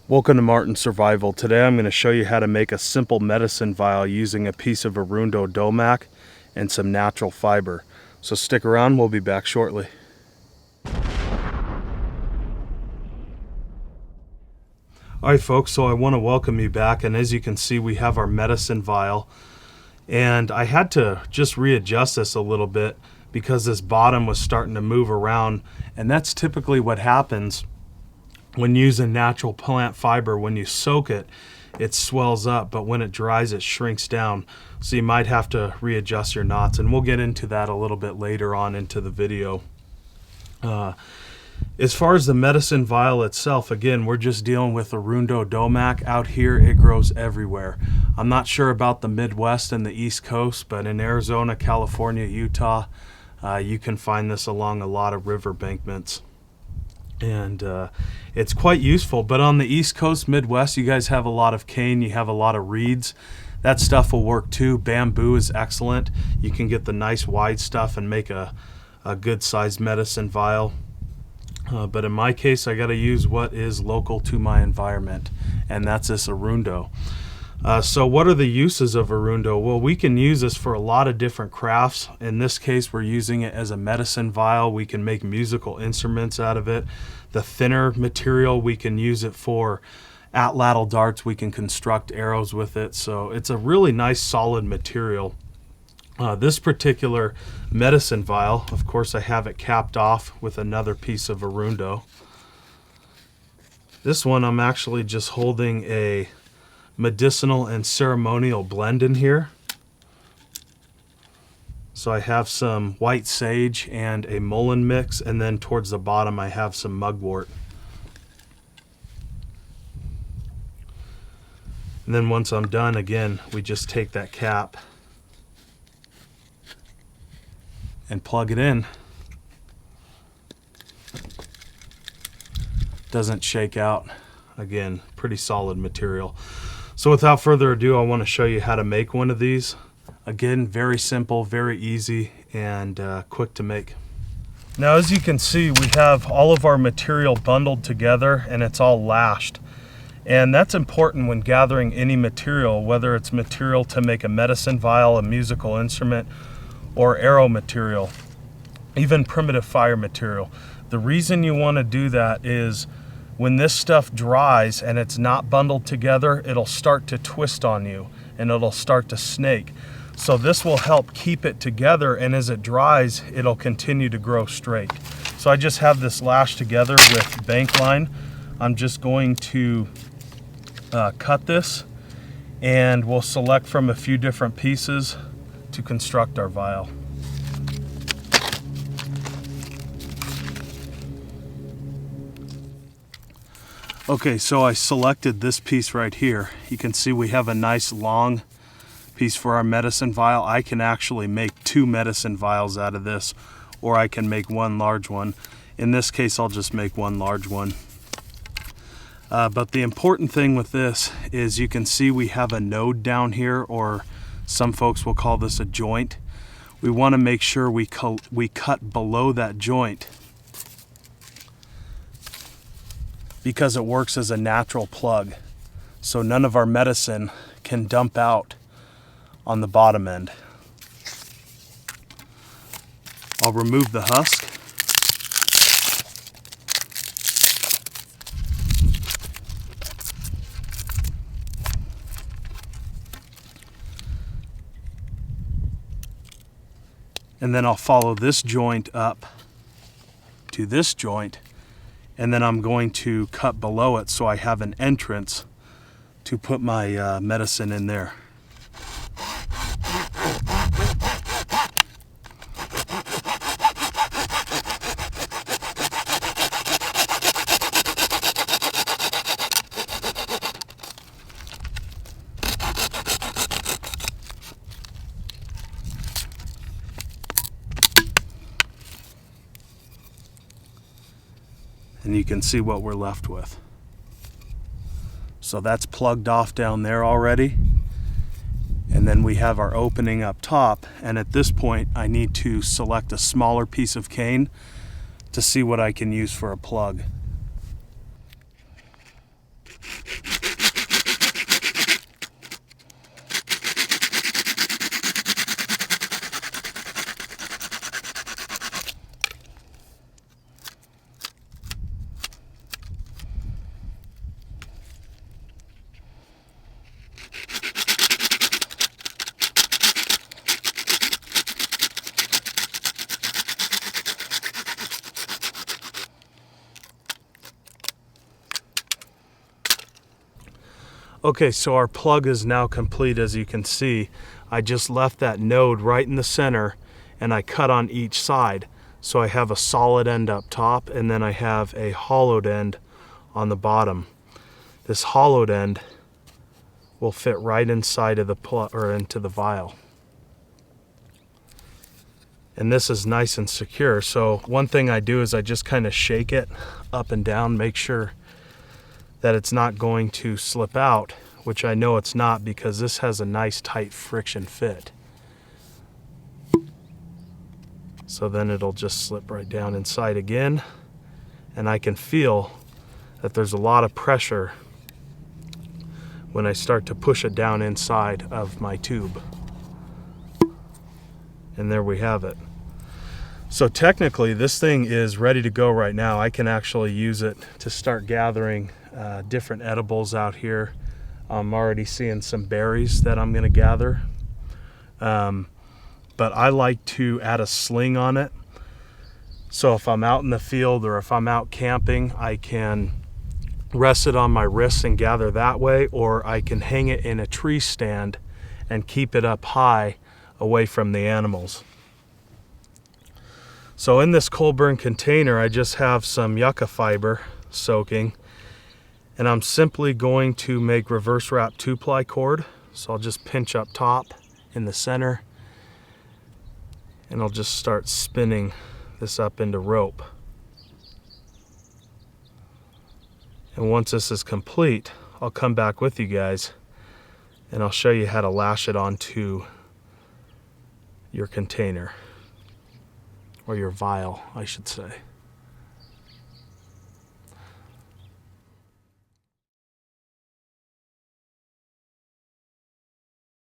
Welcome to Martin Survival. Today I'm going to show you how to make a simple medicine vial using a piece of Arundo domac and some natural fiber. So stick around, we'll be back shortly. Alright folks, so I want to welcome you back, and as you can see we have our medicine vial, and I had to just readjust this a little bit because this bottom was starting to move around, and that's typically what happens when using natural plant fiber. When you soak it, it swells up, but when it dries, it shrinks down. So you might have to readjust your knots, and we'll get into that a little bit later on into the video. As far as the medicine vial itself, again, we're just dealing with Arundo domac. Out here, it grows everywhere. I'm not sure about the Midwest and the East Coast, but in Arizona, California, Utah, you can find this along a lot of river embankments. And it's quite useful. But on the East Coast, Midwest, you guys have a lot of cane, you have a lot of reeds. That stuff will work too. Bamboo is excellent. You can get the nice wide stuff and make a good sized medicine vial. But in my case, I got to use what is local to my environment, and that's this Arundo. So what are the uses of Arundo? Well, we can use this for a lot of different crafts. In this case, we're using it as a medicine vial. We can make musical instruments out of it. The thinner material, we can use it for atlatl darts. We can construct arrows with it. So it's a really nice solid material. This particular medicine vial, of course, I have it capped off with another piece of Arundo. This one, I'm actually just holding a medicinal and ceremonial blend in here. So I have some white sage and a mullein mix, and then towards the bottom I have some mugwort. And then once I'm done, again, we just take that cap and plug it in. Doesn't shake out. Again, pretty solid material. So without further ado, I want to show you how to make one of these. Again, very simple, very easy, and quick to make. Now, as you can see, we have all of our material bundled together, and it's all lashed. And that's important when gathering any material, whether it's material to make a medicine vial, a musical instrument, or arrow material, even primitive fire material. The reason you want to do that is when this stuff dries and it's not bundled together, it'll start to twist on you and it'll start to snake. So this will help keep it together, and as it dries, it'll continue to grow straight. So I just have this lashed together with bank line. I'm just going to cut this, and we'll select from a few different pieces to construct our vial. Okay, so I selected this piece right here. You can see we have a nice long piece for our medicine vial. I can actually make 2 medicine vials out of this, or I can make 1 large one. In this case, I'll just make 1 large one. But the important thing with this is you can see we have a node down here, or some folks will call this a joint. We want to make sure we cut below that joint, because it works as a natural plug. So none of our medicine can dump out on the bottom end. I'll remove the husk. And then I'll follow this joint up to this joint, and then I'm going to cut below it so I have an entrance to put my medicine in there. And you can see what we're left with. So that's plugged off down there already. And then we have our opening up top. And at this point, I need to select a smaller piece of cane to see what I can use for a plug. Okay, so our plug is now complete. As you can see, I just left that node right in the center and I cut on each side. So I have a solid end up top and then I have a hollowed end on the bottom. This hollowed end will fit right inside of the plug or into the vial. And this is nice and secure. So one thing I do is I just kind of shake it up and down, make sure that it's not going to slip out, which I know it's not because this has a nice tight friction fit. So then it'll just slip right down inside again, and I can feel that there's a lot of pressure when I start to push it down inside of my tube. And there we have it. So technically this thing is ready to go right now. I can actually use it to start gathering different edibles out here. I'm already seeing some berries that I'm gonna gather. But I like to add a sling on it. So if I'm out in the field or if I'm out camping, I can rest it on my wrists and gather that way, or I can hang it in a tree stand and keep it up high away from the animals. So in this cold burn container, I just have some yucca fiber soaking, and I'm simply going to make reverse wrap 2-ply cord. So I'll just pinch up top in the center, and I'll just start spinning this up into rope. And once this is complete, I'll come back with you guys and I'll show you how to lash it onto your container, or your vial, I should say.